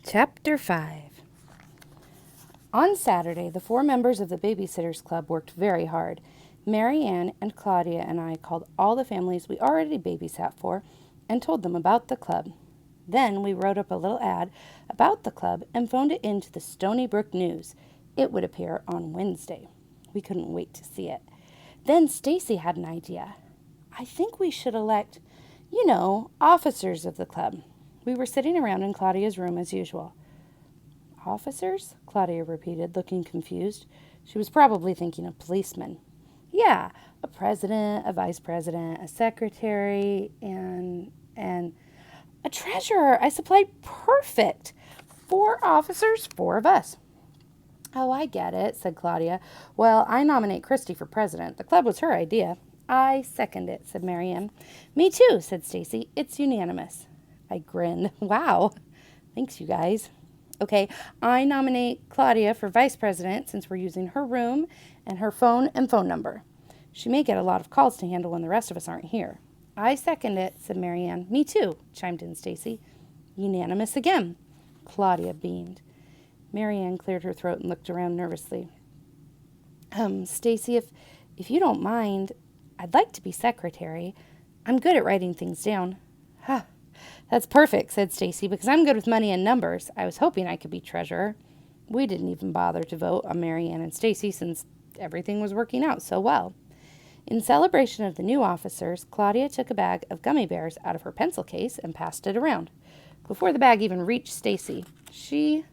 Chapter 5. On Saturday, the 4 members of the Babysitters Club worked very hard. Mary Ann and Claudia and I called all the families we already babysat for and told them about the club. Then we wrote up a little ad about the club and phoned it into the Stony Brook News. It would appear on Wednesday. We couldn't wait to see it. Then Stacy had an idea. I think we should elect, officers of the club. We were sitting around in Claudia's room as usual. Officers? Claudia repeated, looking confused. She was probably thinking of policemen. Yeah, a president, a vice president, a secretary, and a treasurer. I supplied perfect. 4 officers, 4 of us. Oh, I get it, said Claudia. Well, I nominate Christy for president. The club was her idea. I second it, said Mary Ann. Me too, said Stacy. It's unanimous. I grinned. Wow. Thanks, you guys. Okay, I nominate Claudia for vice president since we're using her room and her phone and phone number. She may get a lot of calls to handle when the rest of us aren't here. I second it, said Mary Ann. Me too, chimed in Stacy. Unanimous again. Claudia beamed. Mary Ann cleared her throat and looked around nervously. Stacy, if you don't mind, I'd like to be secretary. I'm good at writing things down. Huh. That's perfect, said Stacy, because I'm good with money and numbers. I was hoping I could be treasurer. We didn't even bother to vote on Mary Ann and Stacy since everything was working out so well. In celebration of the new officers, Claudia took a bag of gummy bears out of her pencil case and passed it around. Before the bag even reached Stacy, she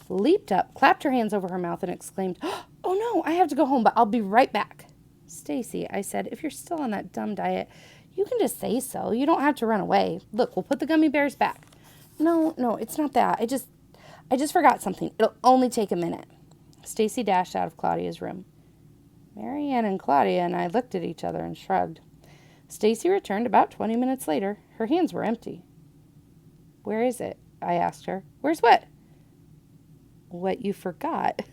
leaped up, clapped her hands over her mouth, and exclaimed, "Oh no, I have to go home, but I'll be right back." Stacy, I said, if you're still on that dumb diet, you can just say so. You don't have to run away. Look, we'll put the gummy bears back. No, it's not that. I just forgot something. It'll only take a minute. Stacy dashed out of Claudia's room. Mary Ann and Claudia and I looked at each other and shrugged. Stacy returned about 20 minutes later. Her hands were empty. Where is it? I asked her. Where's what? What you forgot.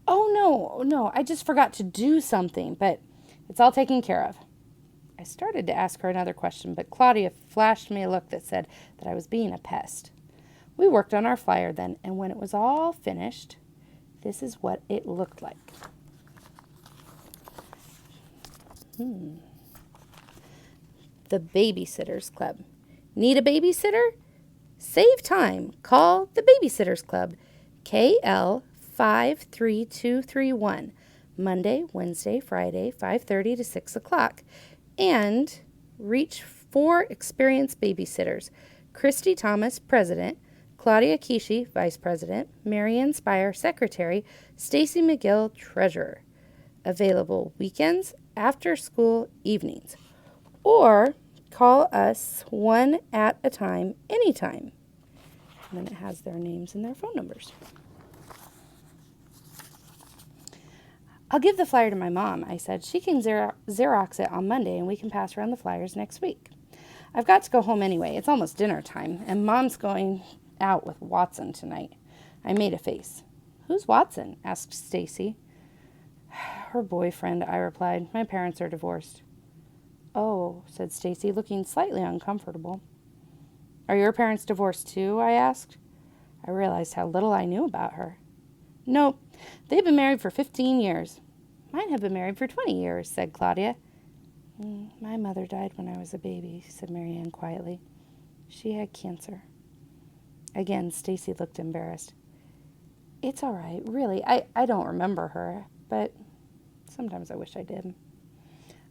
Oh, no, I just forgot to do something, but it's all taken care of. I started to ask her another question, but Claudia flashed me a look that said that I was being a pest. We worked on our flyer then, and when it was all finished, this is what it looked like. The Babysitters Club. Need a babysitter? Save time. Call the Babysitters Club. KL 53231. Monday, Wednesday, Friday, 5:30 to 6 o'clock. And reach 4 experienced babysitters. Christy Thomas, President. Claudia Kishi, Vice President. Mary Ann Spire, Secretary. Stacy McGill, Treasurer. Available weekends, after school, evenings. Or call us one at a time, anytime. And then it has their names and their phone numbers. I'll give the flyer to my mom, I said. She can Xerox it on Monday and we can pass around the flyers next week. I've got to go home anyway. It's almost dinner time and Mom's going out with Watson tonight. I made a face. Who's Watson? Asked Stacy. Her boyfriend, I replied. My parents are divorced. Oh, said Stacy, looking slightly uncomfortable. Are your parents divorced too? I asked. I realized how little I knew about her. Nope. They've been married for 15 years. Mine have been married for 20 years, said Claudia. My mother died when I was a baby, said Mary Ann quietly. She had cancer. Again, Stacy looked embarrassed. It's all right, really. I don't remember her, but sometimes I wish I did.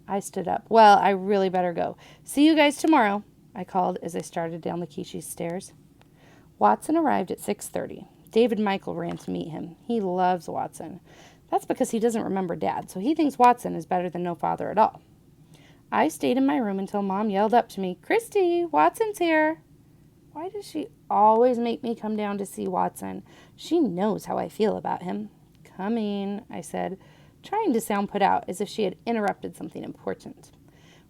I stood up. Well, I really better go. See you guys tomorrow, I called as I started down the Kishi's stairs. Watson arrived at 6:30. David Michael ran to meet him. He loves Watson. That's because he doesn't remember Dad, so he thinks Watson is better than no father at all. I stayed in my room until Mom yelled up to me, Christy, Watson's here. Why does she always make me come down to see Watson? She knows how I feel about him. Coming, I said, trying to sound put out as if she had interrupted something important.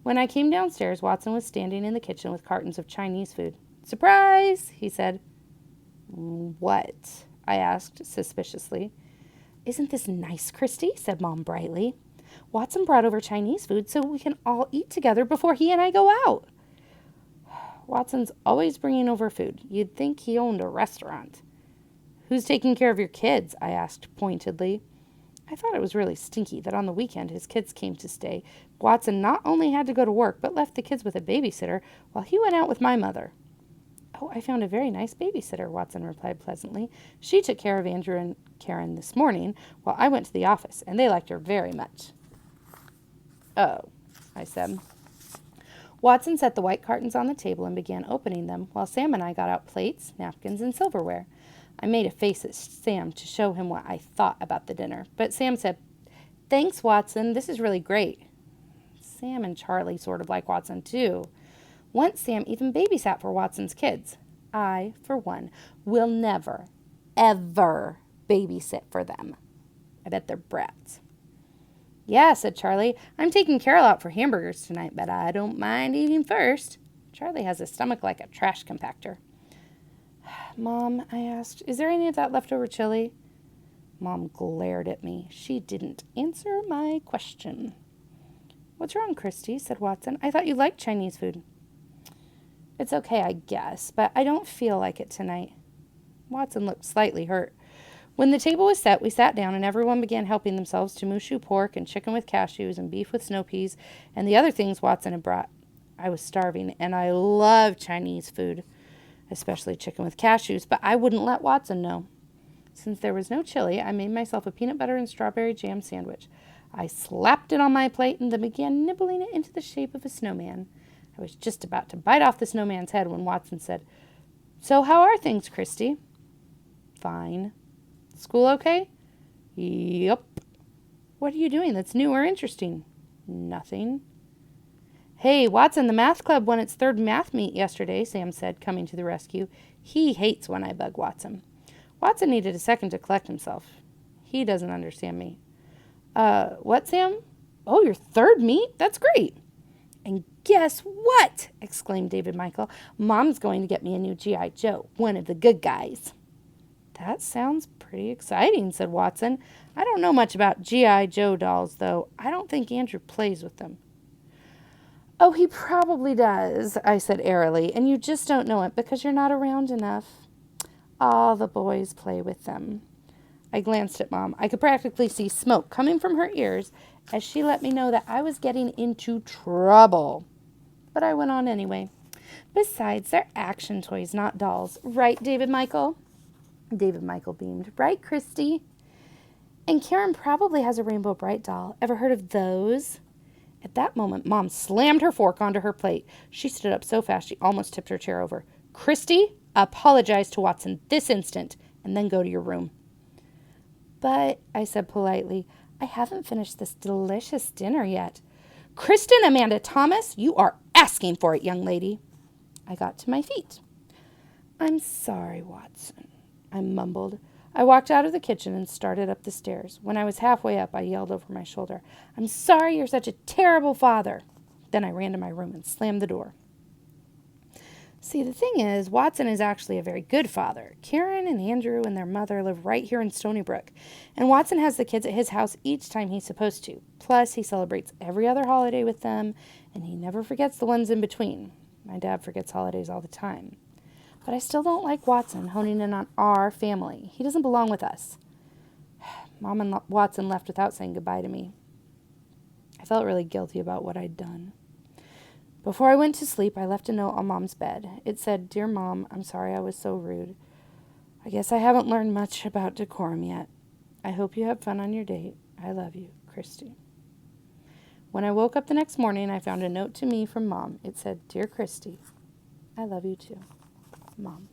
When I came downstairs, Watson was standing in the kitchen with cartons of Chinese food. Surprise, he said. What? I asked suspiciously. Isn't this nice, Christy? Said Mom brightly. Watson brought over Chinese food so we can all eat together before he and I go out. Watson's always bringing over food. You'd think he owned a restaurant. Who's taking care of your kids? I asked pointedly. I thought it was really stinky that on the weekend his kids came to stay. Watson not only had to go to work, but left the kids with a babysitter while he went out with my mother. Oh, I found a very nice babysitter, Watson replied pleasantly. She took care of Andrew and Karen this morning while I went to the office, and they liked her very much. Oh, I said. Watson set the white cartons on the table and began opening them, while Sam and I got out plates, napkins, and silverware. I made a face at Sam to show him what I thought about the dinner, but Sam said, "Thanks, Watson. This is really great." Sam and Charlie sort of like Watson, too. Once Sam even babysat for Watson's kids. I, for one, will never, ever babysit for them. I bet they're brats. Yeah, said Charlie. I'm taking Carol out for hamburgers tonight, but I don't mind eating first. Charlie has a stomach like a trash compactor. Mom, I asked, is there any of that leftover chili? Mom glared at me. She didn't answer my question. What's wrong, Christy? Said Watson. I thought you liked Chinese food. It's okay, I guess, but I don't feel like it tonight. Watson looked slightly hurt. When the table was set, we sat down and everyone began helping themselves to mushu pork and chicken with cashews and beef with snow peas and the other things Watson had brought. I was starving, and I love Chinese food, especially chicken with cashews, but I wouldn't let Watson know. Since there was no chili, I made myself a peanut butter and strawberry jam sandwich. I slapped it on my plate and then began nibbling it into the shape of a snowman. I was just about to bite off the snowman's head when Watson said, "So how are things, Christy?" "Fine." "School okay?" "Yup." "What are you doing that's new or interesting?" "Nothing." "Hey, Watson, the math club won its third math meet yesterday," Sam said, coming to the rescue. He hates when I bug Watson. Watson needed a second to collect himself. He doesn't understand me. What, Sam?" "Oh, your third meet? That's great." "And guess what?" exclaimed David Michael. "Mom's going to get me a new G.I. Joe, one of the good guys." "That sounds pretty exciting," said Watson. "I don't know much about G.I. Joe dolls, though. I don't think Andrew plays with them." "Oh, he probably does," I said airily, "and you just don't know it because you're not around enough. All the boys play with them." I glanced at Mom. I could practically see smoke coming from her ears as she let me know that I was getting into trouble. But I went on anyway. "Besides, they're action toys, not dolls. Right, David Michael?" David Michael beamed. "Right, Christy?" "And Karen probably has a Rainbow Bright doll. Ever heard of those?" At that moment, Mom slammed her fork onto her plate. She stood up so fast she almost tipped her chair over. "Christy, apologize to Watson this instant, and then go to your room." "But," I said politely, "I haven't finished this delicious dinner yet." "Kristen Amanda Thomas, you are asking for it, young lady." I got to my feet. "I'm sorry, Watson," I mumbled. I walked out of the kitchen and started up the stairs. When I was halfway up, I yelled over my shoulder, "I'm sorry you're such a terrible father." Then I ran to my room and slammed the door. See, the thing is, Watson is actually a very good father. Karen and Andrew and their mother live right here in Stony Brook, and Watson has the kids at his house each time he's supposed to. Plus, he celebrates every other holiday with them, and he never forgets the ones in between. My dad forgets holidays all the time. But I still don't like Watson honing in on our family. He doesn't belong with us. Mom and Watson left without saying goodbye to me. I felt really guilty about what I'd done. Before I went to sleep, I left a note on Mom's bed. It said, "Dear Mom, I'm sorry I was so rude. I guess I haven't learned much about decorum yet. I hope you have fun on your date. I love you, Christy." When I woke up the next morning, I found a note to me from Mom. It said, "Dear Christy, I love you too, Mom."